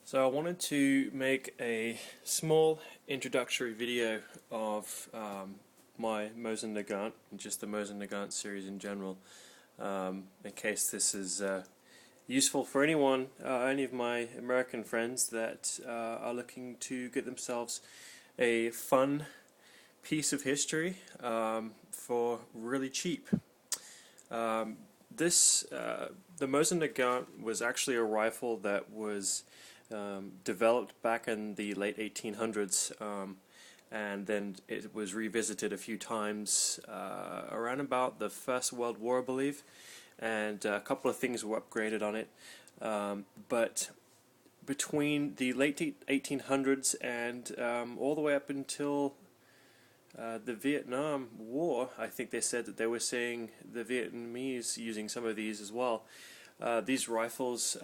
So I wanted to make a small introductory video of my Mosin Nagant, and just the Mosin Nagant series in general, in case this is useful for anyone, any of my American friends that are looking to get themselves a fun piece of history for really cheap. The Mosin Nagant was actually a rifle that was developed back in the late 1800s, and then it was revisited a few times around about the First World War, I believe, and a couple of things were upgraded on it. But between the late 1800s and all the way up until the Vietnam War, I think they said that they were seeing the Vietnamese using some of these as well. These rifles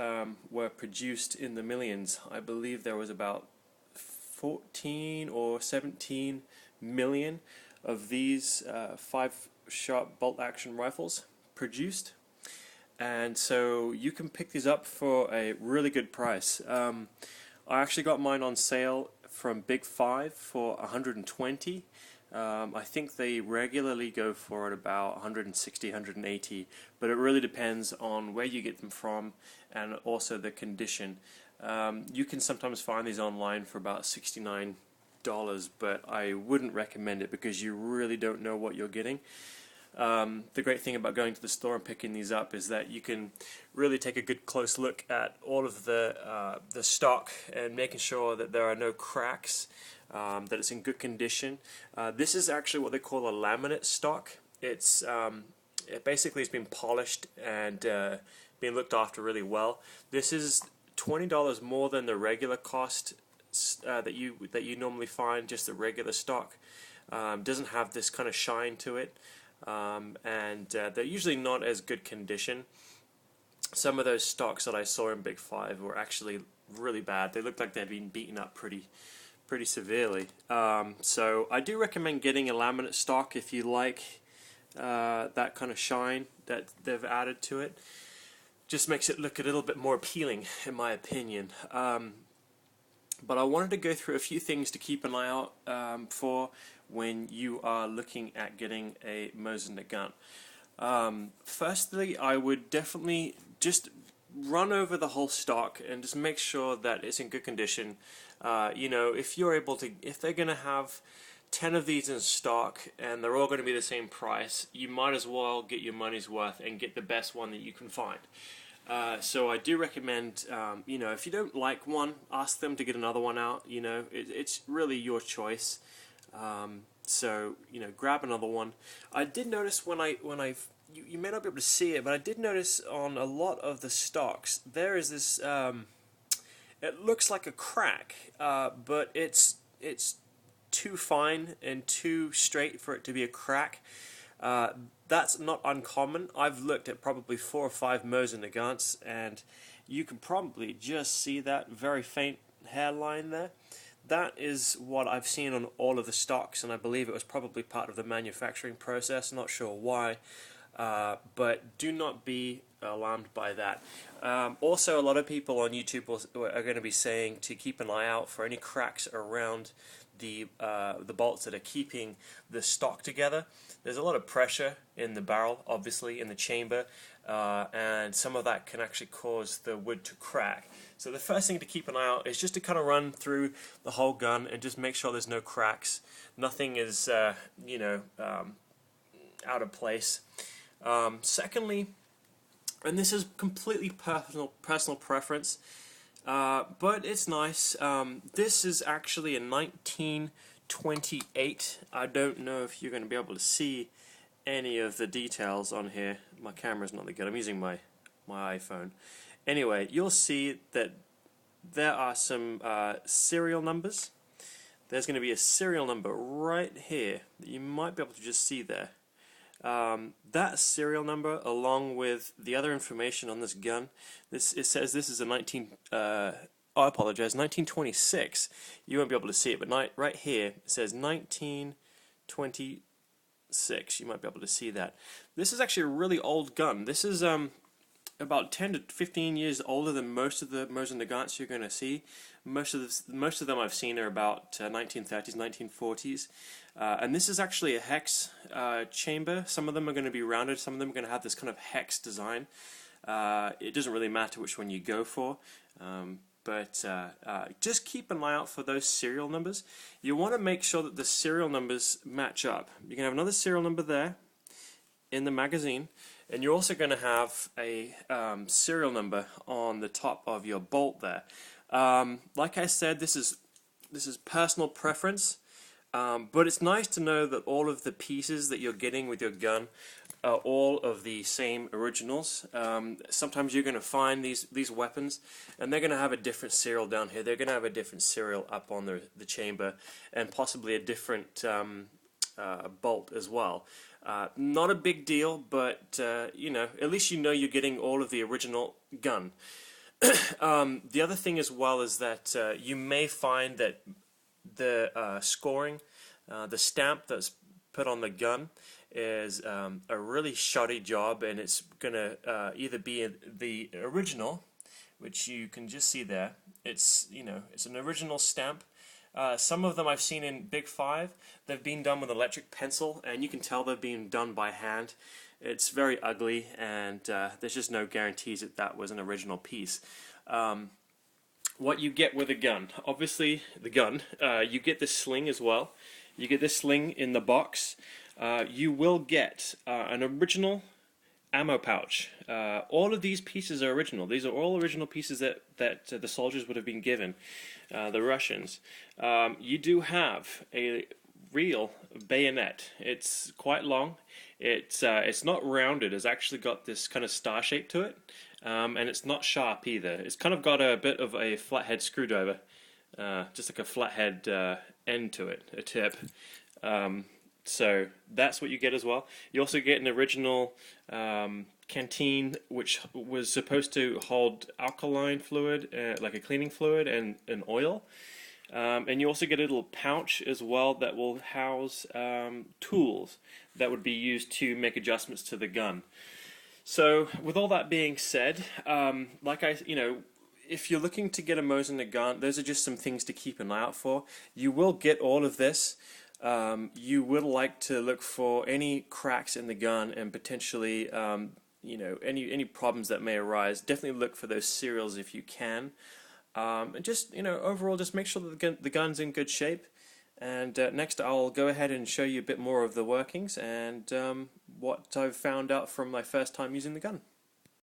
were produced in the millions. I believe there was about 14 or 17 million of these 5-shot bolt-action rifles produced, and so you can pick these up for a really good price. I actually got mine on sale from Big 5 for 120. I think they regularly go for at about 160, 180, but it really depends on where you get them from and also the condition. You can sometimes find these online for about $69, but I wouldn't recommend it because you really don't know what you're getting. The great thing about going to the store and picking these up is that you can really take a good close look at all of the stock and making sure that there are no cracks, that it's in good condition. This is actually what they call a laminate stock. It basically has been polished and being looked after really well. This is $20 more than the regular cost that you normally find. Just the regular stock doesn't have this kind of shine to it. And they're usually not as good condition. Some of those stocks that I saw in Big 5 were actually really bad. They looked like they'd been beaten up pretty severely. So I do recommend getting a laminate stock if you like that kind of shine that they've added to it. Just makes it look a little bit more appealing, in my opinion. But I wanted to go through a few things to keep an eye out for when you are looking at getting a Mosin Nagant. Firstly, I would definitely just run over the whole stock and just make sure that it's in good condition. If they're going to have 10 of these in stock and they're all going to be the same price, you might as well get your money's worth and get the best one that you can find. So I do recommend, if you don't like one, ask them to get another one out. It's really your choice. So grab another one. I did notice you may not be able to see it, but I did notice on a lot of the stocks there is this. It looks like a crack, but it's too fine and too straight for it to be a crack. That's not uncommon. I've looked at probably 4 or 5 Mosin Nagants, and you can probably just see that very faint hairline there. That is what I've seen on all of the stocks, and I believe it was probably part of the manufacturing process. Not sure why, but do not be alarmed by that. Also, a lot of people on YouTube are going to be saying to keep an eye out for any cracks around the bolts that are keeping the stock together. There's a lot of pressure in the barrel, obviously, in the chamber, and some of that can actually cause the wood to crack. So the first thing to keep an eye out is just to kind of run through the whole gun and just make sure there's no cracks. Nothing is, out of place. Secondly, and this is completely personal preference, but it's nice. This is actually a 1928. I don't know if you're going to be able to see any of the details on here. My camera's not that good. I'm using my iPhone. Anyway, you'll see that there are some serial numbers. There's going to be a serial number right here that you might be able to just see there. That serial number, along with the other information on this gun, it says this is a 1926. You won't be able to see it, but right here it says 1926. You might be able to see that. This is actually a really old gun. This is about 10 to 15 years older than most of the Mosin Nagants you're going to see. Most of them I've seen are about 1930s, 1940s. And this is actually a hex chamber. Some of them are going to be rounded, some of them are going to have this kind of hex design. It doesn't really matter which one you go for. But just keep an eye out for those serial numbers. You want to make sure that the serial numbers match up. You can have another serial number there in the magazine, and you're also going to have a serial number on the top of your bolt there. Like I said, this is personal preference, but it's nice to know that all of the pieces that you're getting with your gun are all of the same originals. Sometimes you're going to find these weapons, and they're going to have a different serial down here. They're going to have a different serial up on the chamber, and possibly a different bolt as well. Not a big deal, but you know, at least you know you're getting all of the original gun. The other thing as well is that you may find that the scoring, the stamp that's put on the gun, is a really shoddy job, and it's gonna either be the original, which you can just see there. It's, you know, it's an original stamp. Some of them I've seen in Big 5. They've been done with electric pencil, and you can tell they've been done by hand. It's very ugly, and there's just no guarantees that that was an original piece. What you get with a gun, obviously the gun, you get this sling as well. You get this sling in the box. You will get an original ammo pouch. All of these pieces are original. These are all original pieces that the soldiers would have been given, the Russians. You do have a real bayonet. It's quite long. It's not rounded. It's actually got this kind of star shape to it, and it's not sharp either. It's kind of got a bit of a flathead screwdriver, just like a flathead end to it, a tip. So that's what you get as well. You also get an original canteen, which was supposed to hold alkaline fluid, like a cleaning fluid, and an oil. And you also get a little pouch as well that will house tools that would be used to make adjustments to the gun. So with all that being said, if you're looking to get a Mosin Nagant, those are just some things to keep an eye out for. You will get all of this. You would like to look for any cracks in the gun, and potentially any problems that may arise. Definitely look for those serials if you can. And just, overall, just make sure that the gun's in good shape. And next I'll go ahead and show you a bit more of the workings and what I've found out from my first time using the gun.